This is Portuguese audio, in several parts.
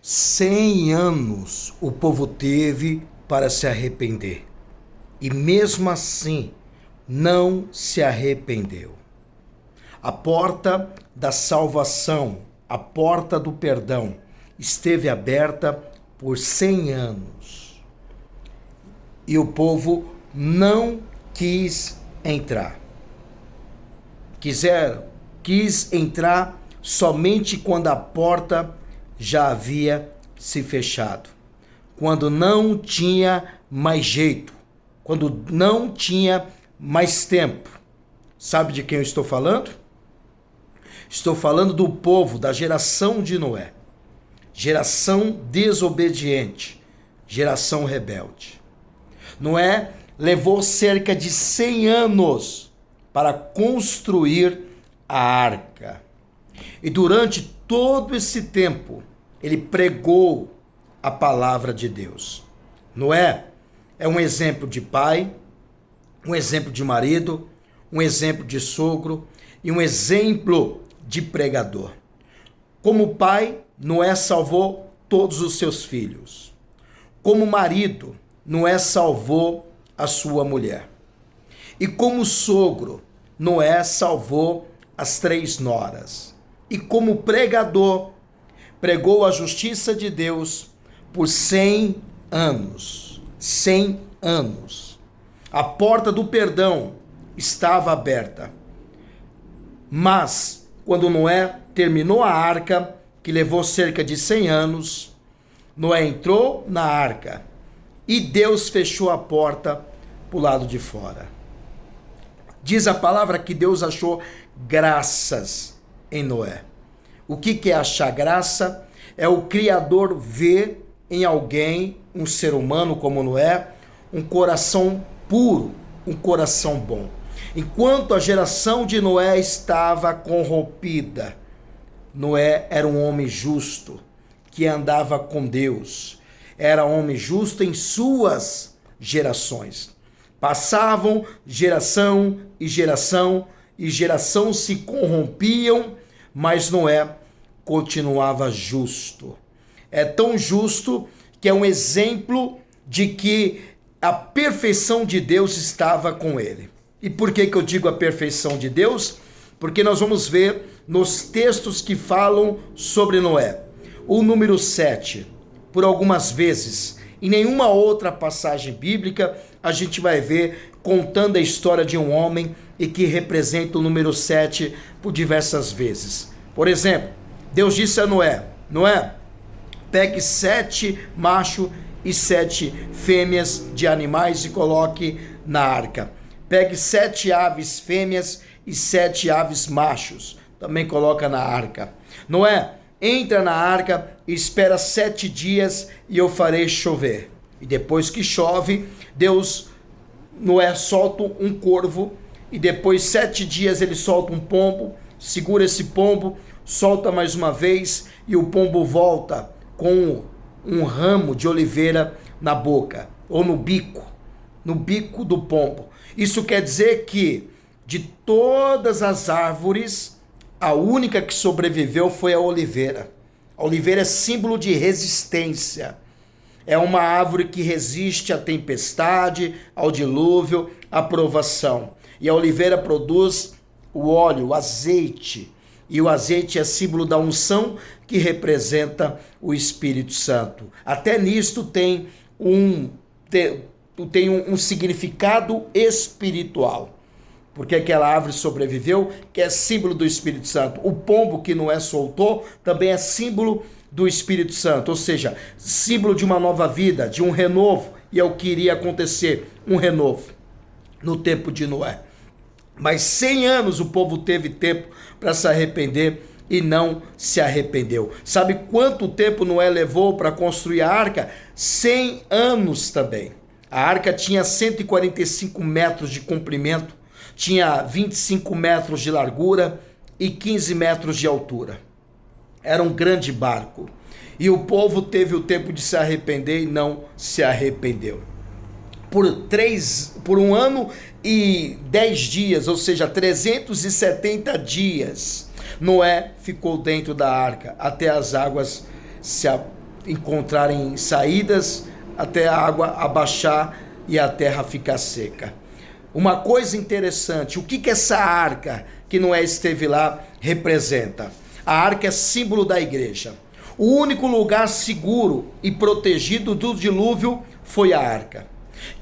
100 anos o povo teve para se arrepender. E mesmo assim, não se arrependeu. A porta da salvação, a porta do perdão, esteve aberta por 100 anos. E o povo não quis entrar. Quis entrar somente quando a porta já havia se fechado. Quando não tinha mais jeito. Quando não tinha mais tempo. Sabe de quem eu estou falando? Estou falando do povo, da geração de Noé. Geração desobediente. Geração rebelde. Noé levou cerca de 100 anos para construir a arca. E durante todo esse tempo, ele pregou a palavra de Deus. Noé é um exemplo de pai, um exemplo de marido, um exemplo de sogro e um exemplo de pregador. Como pai, Noé salvou todos os seus filhos. Como marido, Noé salvou a sua mulher. E como sogro, Noé salvou as 3 noras. E como pregador, pregou a justiça de Deus por 100 anos. 100 anos. A porta do perdão estava aberta. Mas, quando Noé terminou a arca, que levou cerca de 100 anos, Noé entrou na arca e Deus fechou a porta para o lado de fora. Diz a palavra que Deus achou graças em Noé. O que é achar graça? É o Criador ver em alguém, um ser humano como Noé, um coração puro, um coração bom. Enquanto a geração de Noé estava corrompida, Noé era um homem justo, que andava com Deus. Era homem justo em suas gerações. Passavam geração e geração, e geração se corrompiam, mas Noé continuava justo. É tão justo que é um exemplo de que a perfeição de Deus estava com ele. E por que eu digo a perfeição de Deus? Porque nós vamos ver nos textos que falam sobre Noé. O número 7, por algumas vezes, em nenhuma outra passagem bíblica, a gente vai ver contando a história de um homem e que representa o número 7 por diversas vezes. Por exemplo, Deus disse a Noé: Noé, pegue 7 machos e 7 fêmeas de animais e coloque na arca. Pegue 7 aves fêmeas e 7 aves machos, também coloca na arca. Noé, entra na arca e espera 7 dias e eu farei chover. E depois que chove, Noé solta um corvo e depois 7 dias ele solta um pombo, segura esse pombo, solta mais uma vez e o pombo volta com um ramo de oliveira na boca ou no bico do pombo. Isso quer dizer que de todas as árvores, a única que sobreviveu foi a oliveira. A oliveira é símbolo de resistência. É uma árvore que resiste à tempestade, ao dilúvio, à provação. E a oliveira produz o óleo, o azeite. E o azeite é símbolo da unção que representa o Espírito Santo. Até nisto tem um significado espiritual. Porque aquela árvore sobreviveu, que é símbolo do Espírito Santo. O pombo que Noé soltou também é símbolo do Espírito Santo, ou seja, símbolo de uma nova vida, de um renovo, e é o que iria acontecer, um renovo no tempo de Noé. Mas 100 anos o povo teve tempo para se arrepender e não se arrependeu. Sabe quanto tempo Noé levou para construir a arca? 100 anos também. A arca tinha 145 metros de comprimento, tinha 25 metros de largura e 15 metros de altura. Era um grande barco. E o povo teve o tempo de se arrepender e não se arrependeu. Por 1 ano e 10 dias, ou seja, 370 dias, Noé ficou dentro da arca até as águas encontrarem saídas, até a água abaixar e a terra ficar seca. Uma coisa interessante, o que essa arca que Noé esteve lá representa? A arca é símbolo da igreja. O único lugar seguro e protegido do dilúvio foi a arca.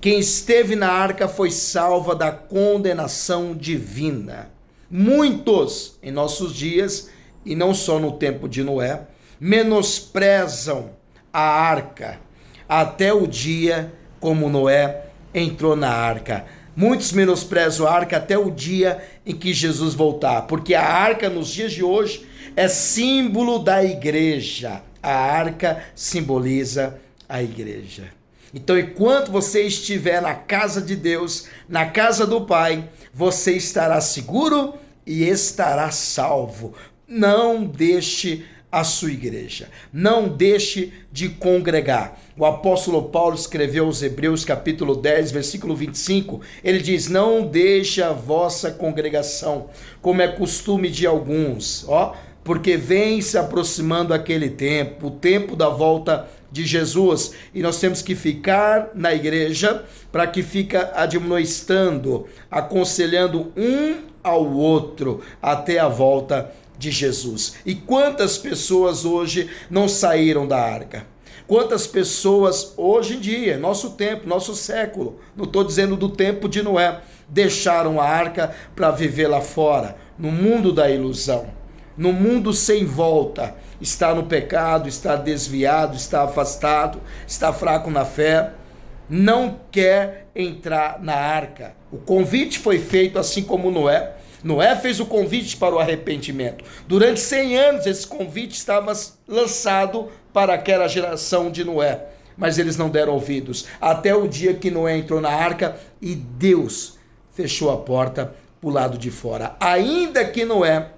Quem esteve na arca foi salva da condenação divina. Muitos em nossos dias, e não só no tempo de Noé, menosprezam a arca até o dia como Noé entrou na arca. Muitos menosprezam a arca até o dia em que Jesus voltar, porque a arca nos dias de hoje é símbolo da igreja. A arca simboliza a igreja. Então, enquanto você estiver na casa de Deus, na casa do Pai, você estará seguro e estará salvo. Não deixe a sua igreja, não deixe de congregar. O apóstolo Paulo escreveu aos Hebreus capítulo 10, versículo 25, ele diz: não deixe a vossa congregação, como é costume de alguns, porque vem se aproximando aquele tempo, o tempo da volta de Jesus, e nós temos que ficar na igreja para que fica admoestando, aconselhando um ao outro até a volta de Jesus. E quantas pessoas hoje não saíram da arca? Quantas pessoas hoje em dia, nosso tempo, nosso século, não estou dizendo do tempo de Noé, deixaram a arca para viver lá fora, no mundo da ilusão, no mundo sem volta, está no pecado, está desviado, está afastado, está fraco na fé, não quer entrar na arca. O convite foi feito assim como Noé. Noé fez o convite para o arrependimento. Durante 100 anos esse convite estava lançado para aquela geração de Noé, mas eles não deram ouvidos, até o dia que Noé entrou na arca e Deus fechou a porta para o lado de fora. Ainda que Noé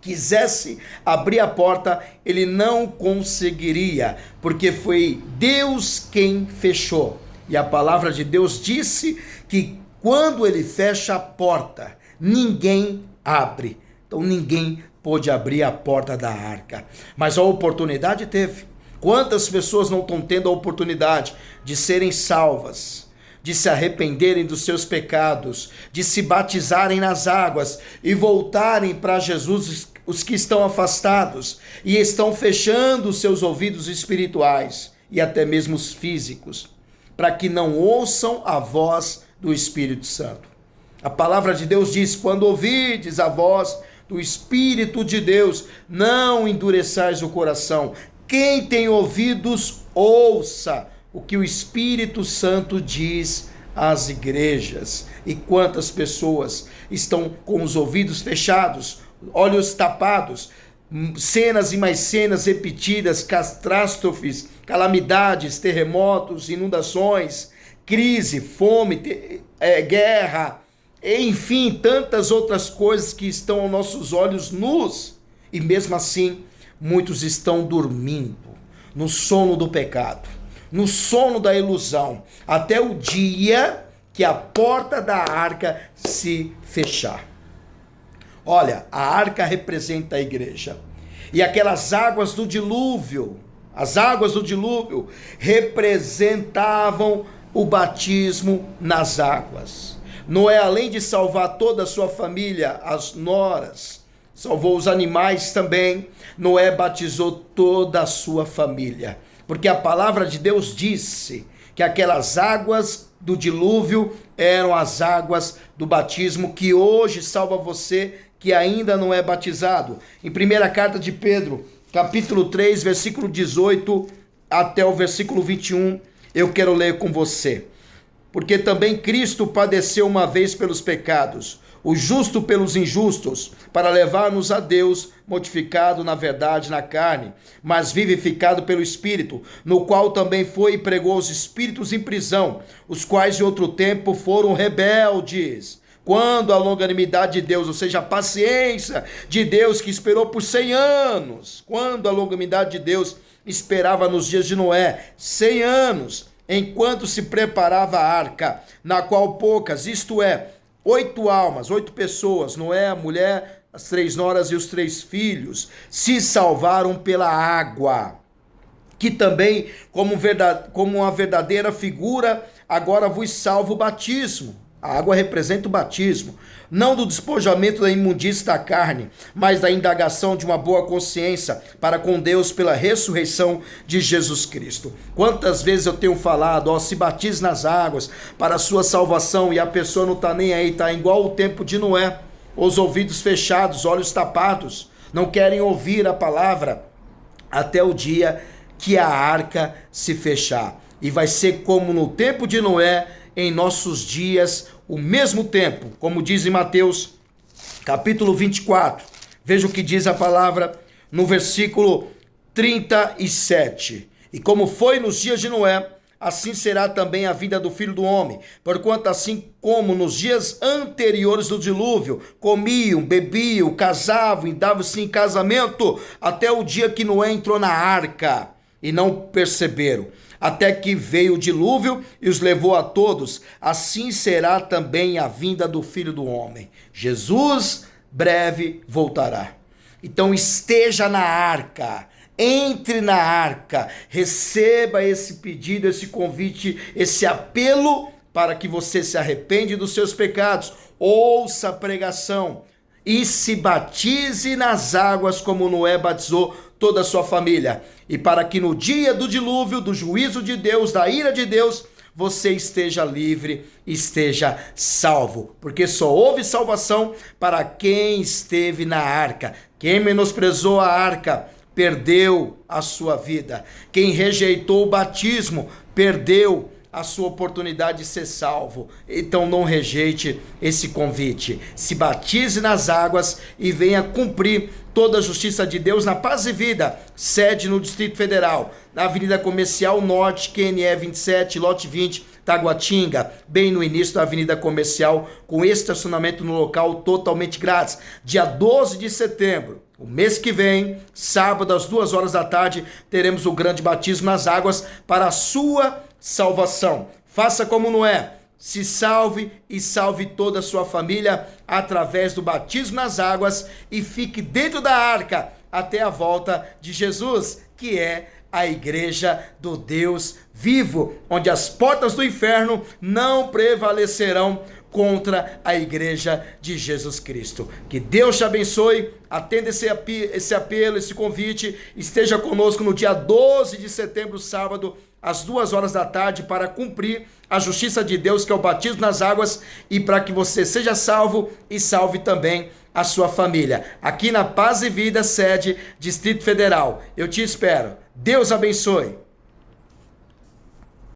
quisesse abrir a porta, ele não conseguiria, porque foi Deus quem fechou. E a palavra de Deus disse que quando ele fecha a porta, ninguém abre. Então ninguém pôde abrir a porta da arca. Mas a oportunidade teve. Quantas pessoas não estão tendo a oportunidade de serem salvas, de se arrependerem dos seus pecados, de se batizarem nas águas e voltarem para Jesus, os que estão afastados e estão fechando os seus ouvidos espirituais e até mesmo os físicos, para que não ouçam a voz do Espírito Santo. A palavra de Deus diz: quando ouvirdes a voz do Espírito de Deus, não endureçais o coração. Quem tem ouvidos, ouça o que o Espírito Santo diz às igrejas. E quantas pessoas estão com os ouvidos fechados, olhos tapados, cenas e mais cenas repetidas, catástrofes, calamidades, terremotos, inundações, crise, fome, guerra, enfim, tantas outras coisas que estão aos nossos olhos nus, e mesmo assim, muitos estão dormindo, no sono do pecado, no sono da ilusão, até o dia que a porta da arca se fechar. Olha, a arca representa a igreja, e aquelas águas do dilúvio, as águas do dilúvio representavam o batismo nas águas. Noé, além de salvar toda a sua família, as noras, salvou os animais também. Noé batizou toda a sua família, porque a palavra de Deus disse que aquelas águas do dilúvio eram as águas do batismo que hoje salva você que ainda não é batizado. Em 1ª carta de Pedro, capítulo 3, versículo 18 até o versículo 21, eu quero ler com você. Porque também Cristo padeceu uma vez pelos pecados, o justo pelos injustos, para levar-nos a Deus, mortificado na verdade na carne, mas vivificado pelo Espírito, no qual também foi e pregou os espíritos em prisão, os quais de outro tempo foram rebeldes, quando a longanimidade de Deus, ou seja, a paciência de Deus que esperou por 100 anos, quando a longanimidade de Deus esperava nos dias de Noé, 100 anos, enquanto se preparava a arca, na qual poucas, isto é, 8 almas, 8 pessoas, Noé, a mulher, as 3 noras e os 3 filhos, se salvaram pela água. que também, como uma verdadeira figura, agora vos salva o batismo. A água representa o batismo, não do despojamento da imundície da carne, mas da indagação de uma boa consciência para com Deus pela ressurreição de Jesus Cristo. Quantas vezes eu tenho falado, se batize nas águas para a sua salvação, e a pessoa não está nem aí, está igual o tempo de Noé, os ouvidos fechados, olhos tapados, não querem ouvir a palavra até o dia que a arca se fechar. E vai ser como no tempo de Noé, em nossos dias, o mesmo tempo, como diz em Mateus, capítulo 24. Veja o que diz a palavra no versículo 37. E como foi nos dias de Noé, assim será também a vida do Filho do Homem. Porquanto assim como nos dias anteriores do dilúvio, comiam, bebiam, casavam e davam-se em casamento, até o dia que Noé entrou na arca, e não perceberam, até que veio o dilúvio e os levou a todos, assim será também a vinda do Filho do Homem. Jesus breve voltará. Então esteja na arca, entre na arca, receba esse pedido, esse convite, esse apelo para que você se arrepende dos seus pecados, ouça a pregação e se batize nas águas como Noé batizou toda a sua família, e para que no dia do dilúvio, do juízo de Deus, da ira de Deus, você esteja livre, esteja salvo, porque só houve salvação para quem esteve na arca. Quem menosprezou a arca perdeu a sua vida. Quem rejeitou o batismo perdeu a sua oportunidade de ser salvo. Então não rejeite esse convite. Se batize nas águas e venha cumprir toda a justiça de Deus na Paz e Vida, sede no Distrito Federal, na Avenida Comercial Norte, QNE 27, lote 20, Taguatinga, bem no início da Avenida Comercial, com estacionamento no local totalmente grátis. Dia 12 de setembro, o mês que vem, sábado às 2 horas da tarde, teremos o grande batismo nas águas para a sua salvação. Faça como Noé, se salve e salve toda a sua família através do batismo nas águas e fique dentro da arca até a volta de Jesus, que é a igreja do Deus vivo, onde as portas do inferno não prevalecerão contra a igreja de Jesus Cristo. Que Deus te abençoe, atenda esse apelo, esse convite, esteja conosco no dia 12 de setembro, sábado, às 2 horas da tarde, para cumprir a justiça de Deus, que é o batismo nas águas, e para que você seja salvo e salve também a sua família. Aqui na Paz e Vida, sede Distrito Federal. Eu te espero. Deus abençoe.